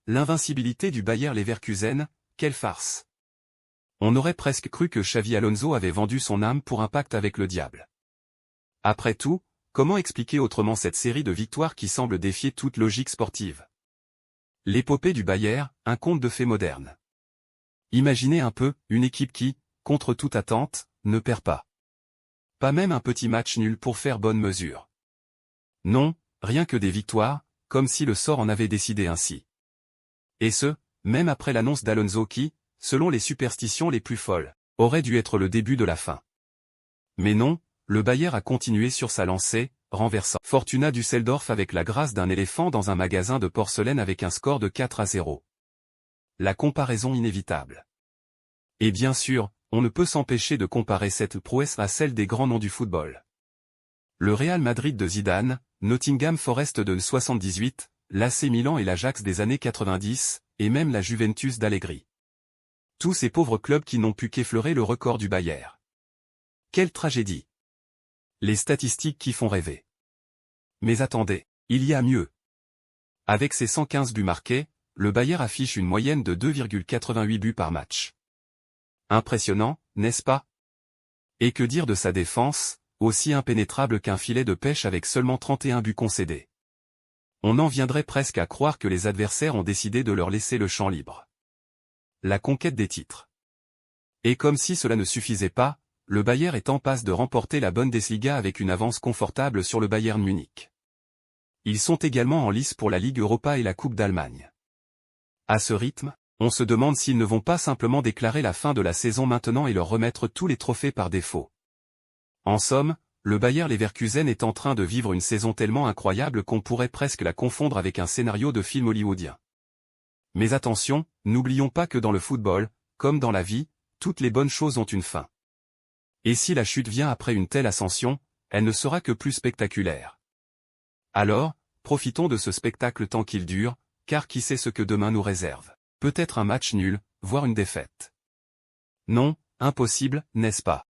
l'invincibilité du Bayer Leverkusen, quelle farce! On aurait presque cru que Xavi Alonso avait vendu son âme pour un pacte avec le diable. Après tout, comment expliquer autrement cette série de victoires qui semble défier toute logique sportive? L'épopée du Bayer, un conte de fées moderne. Imaginez un peu, une équipe qui, contre toute attente, ne perd pas. Pas même un petit match nul pour faire bonne mesure. Non, rien que des victoires, comme si le sort en avait décidé ainsi. Et ce, même après l'annonce d'Alonso qui, selon les superstitions les plus folles, aurait dû être le début de la fin. Mais non, le Bayer a continué sur sa lancée, renversant Fortuna Düsseldorf avec la grâce d'un éléphant dans un magasin de porcelaine avec un score de 4-0. La comparaison inévitable. Et bien sûr, on ne peut s'empêcher de comparer cette prouesse à celle des grands noms du football. Le Real Madrid de Zidane, Nottingham Forest de 78, l'AC Milan et l'Ajax des années 90, et même la Juventus d'Allegri. Tous ces pauvres clubs qui n'ont pu qu'effleurer le record du Bayer. Quelle tragédie! Les statistiques qui font rêver. Mais attendez, il y a mieux. Avec ses 115 buts marqués, le Bayer affiche une moyenne de 2,88 buts par match. Impressionnant, n'est-ce pas? Et que dire de sa défense, aussi impénétrable qu'un filet de pêche avec seulement 31 buts concédés. On en viendrait presque à croire que les adversaires ont décidé de leur laisser le champ libre. La conquête des titres. Et comme si cela ne suffisait pas, le Bayer est en passe de remporter la Bundesliga avec une avance confortable sur le Bayern Munich. Ils sont également en lice pour la Ligue Europa et la Coupe d'Allemagne. À ce rythme, on se demande s'ils ne vont pas simplement déclarer la fin de la saison maintenant et leur remettre tous les trophées par défaut. En somme, le Bayer Leverkusen est en train de vivre une saison tellement incroyable qu'on pourrait presque la confondre avec un scénario de film hollywoodien. Mais attention, n'oublions pas que dans le football, comme dans la vie, toutes les bonnes choses ont une fin. Et si la chute vient après une telle ascension, elle ne sera que plus spectaculaire. Alors, profitons de ce spectacle tant qu'il dure, car qui sait ce que demain nous réserve. Peut-être un match nul, voire une défaite. Non, impossible, n'est-ce pas?